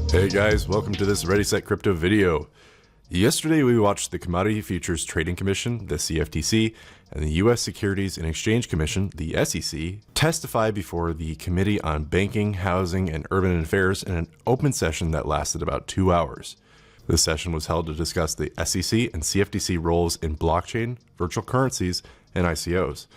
Hey guys, welcome to this Ready Set Crypto video. Yesterday we watched the Commodity Futures Trading Commission, the CFTC, and the U.S. Securities and Exchange Commission, the SEC, testify before the Committee on Banking, Housing, and Urban Affairs in an open session that lasted about 2 hours. The session was held to discuss the SEC and CFTC roles in blockchain, virtual currencies, and ICOs.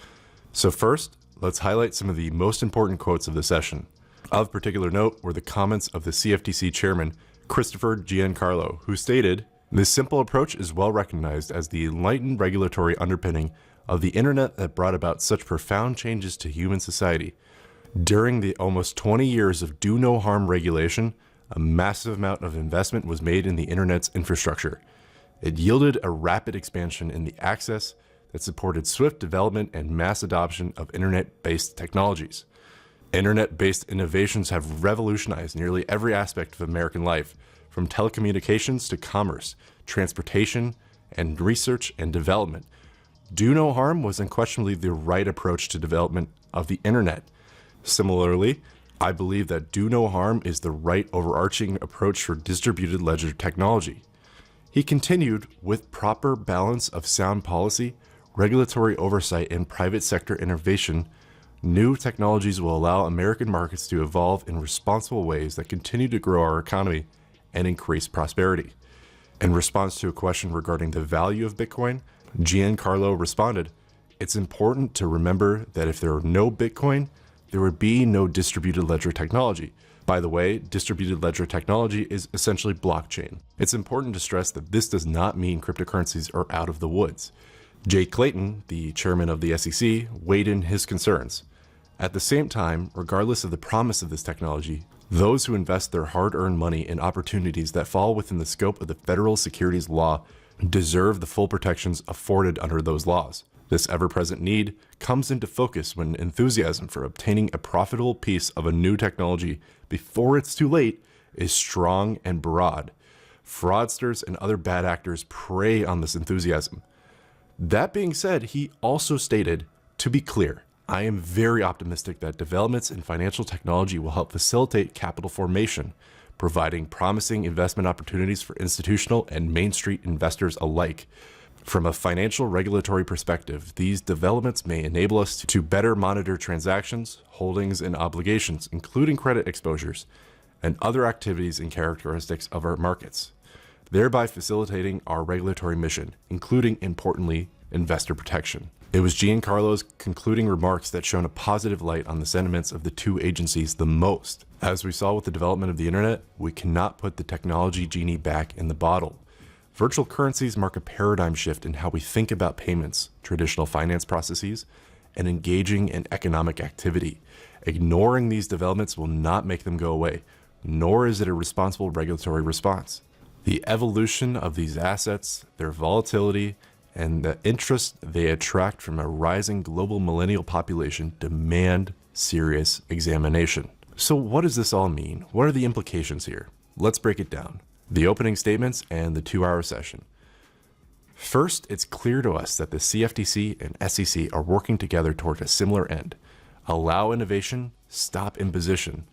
So first, let's highlight some of the most important quotes of the session. Of particular note were the comments of the CFTC chairman, Christopher Giancarlo, who stated, "This simple approach is well recognized as the enlightened regulatory underpinning of the internet that brought about such profound changes to human society. During the almost 20 years of do no harm regulation, a massive amount of investment was made in the internet's infrastructure. It yielded a rapid expansion in the access that supported swift development and mass adoption of internet-based technologies. Internet-based innovations have revolutionized nearly every aspect of American life, from telecommunications to commerce, transportation, and research and development. Do no harm was unquestionably the right approach to development of the internet. Similarly, I believe that do no harm is the right overarching approach for distributed ledger technology." He continued, "With proper balance of sound policy, regulatory oversight, and private sector innovation, new technologies will allow American markets to evolve in responsible ways that continue to grow our economy and increase prosperity." In response to a question regarding the value of Bitcoin, Giancarlo responded, "It's important to remember that if there were no Bitcoin, there would be no distributed ledger technology. By the way, distributed ledger technology is essentially blockchain. It's important to stress that this does not mean cryptocurrencies are out of the woods." Jay Clayton, the chairman of the SEC, weighed in his concerns. "At the same time, regardless of the promise of this technology, those who invest their hard-earned money in opportunities that fall within the scope of the federal securities law deserve the full protections afforded under those laws. This ever-present need comes into focus when enthusiasm for obtaining a profitable piece of a new technology before it's too late is strong and broad. Fraudsters and other bad actors prey on this enthusiasm." That being said, he also stated, "To be clear, I am very optimistic that developments in financial technology will help facilitate capital formation, providing promising investment opportunities for institutional and Main Street investors alike. From a financial regulatory perspective, these developments may enable us to better monitor transactions, holdings, and obligations, including credit exposures, and other activities and characteristics of our markets, thereby facilitating our regulatory mission, including, importantly, investor protection." It was Giancarlo's concluding remarks that shone a positive light on the sentiments of the two agencies the most. As we saw with the development of the internet, we cannot put the technology genie back in the bottle. Virtual currencies mark a paradigm shift in how we think about payments, traditional finance processes, and engaging in economic activity. Ignoring these developments will not make them go away, nor is it a responsible regulatory response. The evolution of these assets, their volatility, and the interest they attract from a rising global millennial population demand serious examination. So what does this all mean? What are the implications here? Let's break it down. The opening statements and the 2-hour session. First, it's clear to us that the CFTC and SEC are working together toward a similar end. Allow innovation, stop imposition.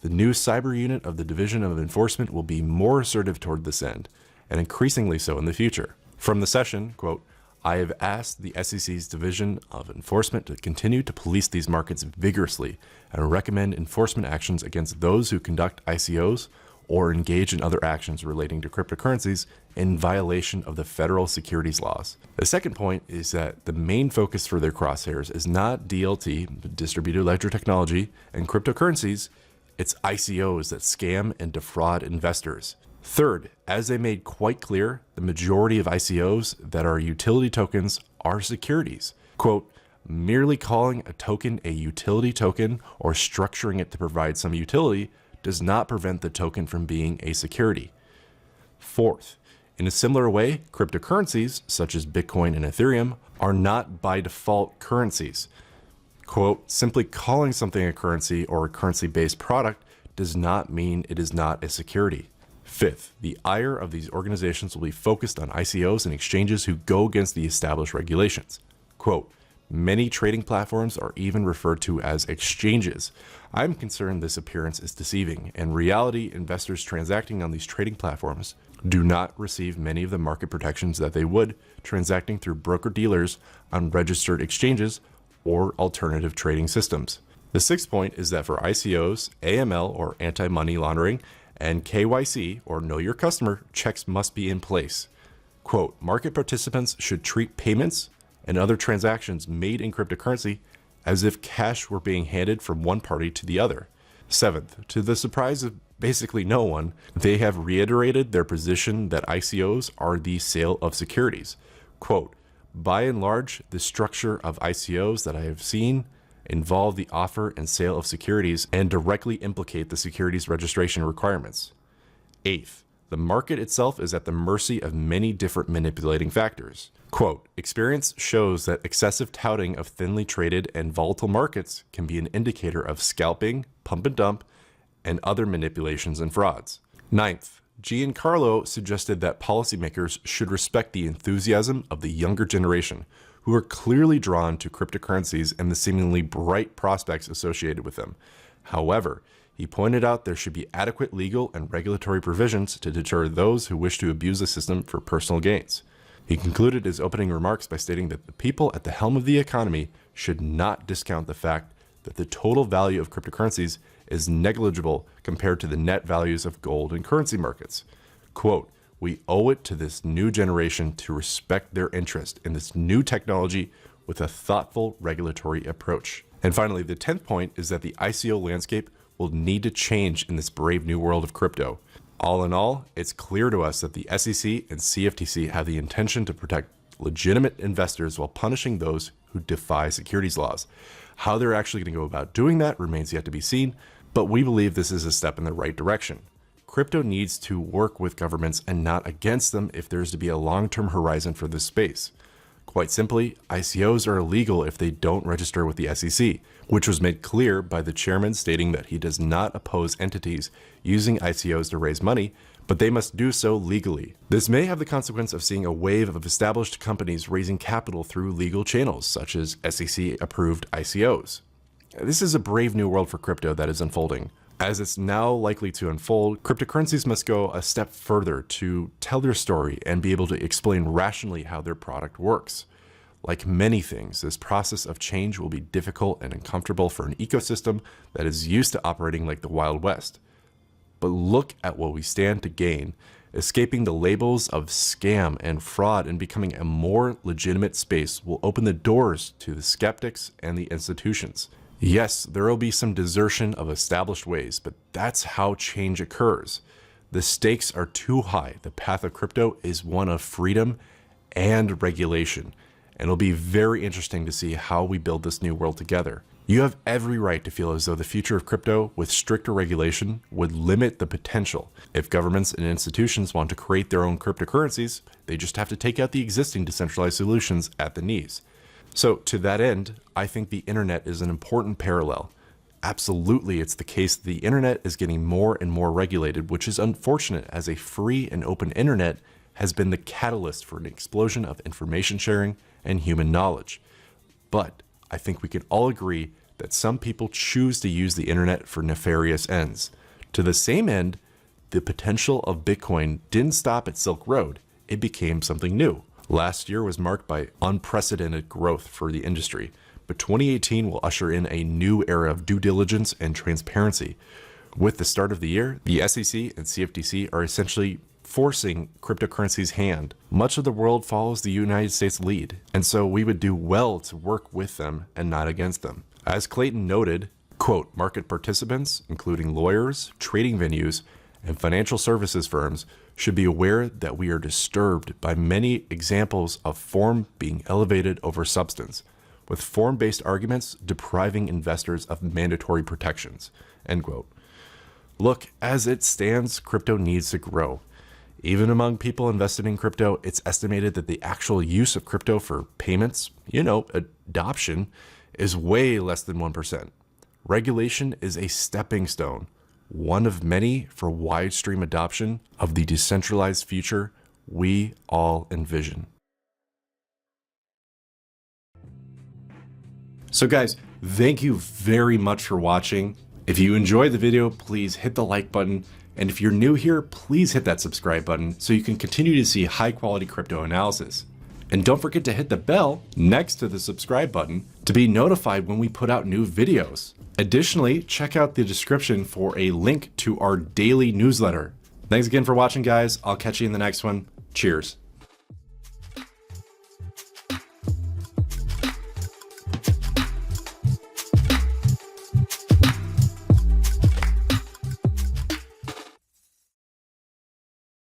The new cyber unit of the Division of Enforcement will be more assertive toward this end, and increasingly so in the future. From the session, quote, "I have asked the SEC's Division of Enforcement to continue to police these markets vigorously and recommend enforcement actions against those who conduct ICOs or engage in other actions relating to cryptocurrencies in violation of the federal securities laws." The second point is that the main focus for their crosshairs is not DLT, distributed ledger technology, and cryptocurrencies, it's ICOs that scam and defraud investors. Third, as they made quite clear, the majority of ICOs that are utility tokens are securities. Quote, "Merely calling a token a utility token or structuring it to provide some utility does not prevent the token from being a security." Fourth, in a similar way, cryptocurrencies, such as Bitcoin and Ethereum, are not by default currencies. Quote, "Simply calling something a currency or a currency-based product does not mean it is not a security." Fifth, the ire of these organizations will be focused on ICOs and exchanges who go against the established regulations. Quote, Many trading platforms are even referred to as exchanges. I'm concerned this appearance is deceiving. In reality, investors transacting on these trading platforms do not receive many of the market protections that they would transacting through broker-dealers on registered exchanges or alternative trading systems. The sixth point is that for ICOs, AML or anti-money laundering, and KYC or know your customer checks must be in place. Quote, market participants should treat payments and other transactions made in cryptocurrency as if cash were being handed from one party to the other. Seventh, to the surprise of basically no one, they have reiterated their position that ICOs are the sale of securities. Quote, by and large, the structure of ICOs that I have seen involve the offer and sale of securities and directly implicate the securities registration requirements. Eighth, the market itself is at the mercy of many different manipulating factors. Quote, experience shows that excessive touting of thinly traded and volatile markets can be an indicator of scalping, pump and dump, and other manipulations and frauds. Ninth, Giancarlo suggested that policymakers should respect the enthusiasm of the younger generation, who are clearly drawn to cryptocurrencies and the seemingly bright prospects associated with them. However, he pointed out there should be adequate legal and regulatory provisions to deter those who wish to abuse the system for personal gains. He concluded his opening remarks by stating that the people at the helm of the economy should not discount the fact that the total value of cryptocurrencies is negligible compared to the net values of gold and currency markets. Quote, we owe it to this new generation to respect their interest in this new technology with a thoughtful regulatory approach. And finally, the 10th point is that the ICO landscape will need to change in this brave new world of crypto. All in all, it's clear to us that the SEC and CFTC have the intention to protect legitimate investors while punishing those who defy securities laws. How they're actually going to go about doing that remains yet to be seen, but we believe this is a step in the right direction. Crypto needs to work with governments and not against them if there is to be a long-term horizon for this space. Quite simply, ICOs are illegal if they don't register with the SEC, which was made clear by the chairman stating that he does not oppose entities using ICOs to raise money, but they must do so legally. This may have the consequence of seeing a wave of established companies raising capital through legal channels, such as SEC-approved ICOs. This is a brave new world for crypto that is unfolding. As it's now likely to unfold, cryptocurrencies must go a step further to tell their story and be able to explain rationally how their product works. Like many things, this process of change will be difficult and uncomfortable for an ecosystem that is used to operating like the Wild West. But look at what we stand to gain, escaping the labels of scam and fraud and becoming a more legitimate space will open the doors to the skeptics and the institutions. Yes, there will be some desertion of established ways, but that's how change occurs. The stakes are too high. The path of crypto is one of freedom and regulation, and it'll be very interesting to see how we build this new world together. You have every right to feel as though the future of crypto with stricter regulation would limit the potential. If governments and institutions want to create their own cryptocurrencies, they just have to take out the existing decentralized solutions at the knees. So to that end, I think the internet is an important parallel. Absolutely, it's the case that the internet is getting more and more regulated, which is unfortunate as a free and open internet has been the catalyst for an explosion of information sharing and human knowledge. But I think we can all agree that some people choose to use the internet for nefarious ends. To the same end, the potential of Bitcoin didn't stop at Silk Road. It became something new. Last year was marked by unprecedented growth for the industry, but 2018 will usher in a new era of due diligence and transparency. With the start of the year, the SEC and CFTC are essentially forcing cryptocurrency's hand. Much of the world follows the United States lead, and so we would do well to work with them and not against them. As Clayton noted, quote, market participants, including lawyers, trading venues, and financial services firms, should be aware that we are disturbed by many examples of form being elevated over substance, with form-based arguments depriving investors of mandatory protections, end quote. Look, as it stands, crypto needs to grow. Even among people invested in crypto, it's estimated that the actual use of crypto for payments, adoption, is way less than 1%. Regulation is a stepping stone, one of many for wide stream adoption of the decentralized future we all envision. So guys, thank you very much for watching. If you enjoyed the video, please hit the like button. And if you're new here, please hit that subscribe button so you can continue to see high quality crypto analysis. And don't forget to hit the bell next to the subscribe button to be notified when we put out new videos. Additionally, check out the description for a link to our daily newsletter. Thanks again for watching, guys. I'll catch you in the next one. Cheers.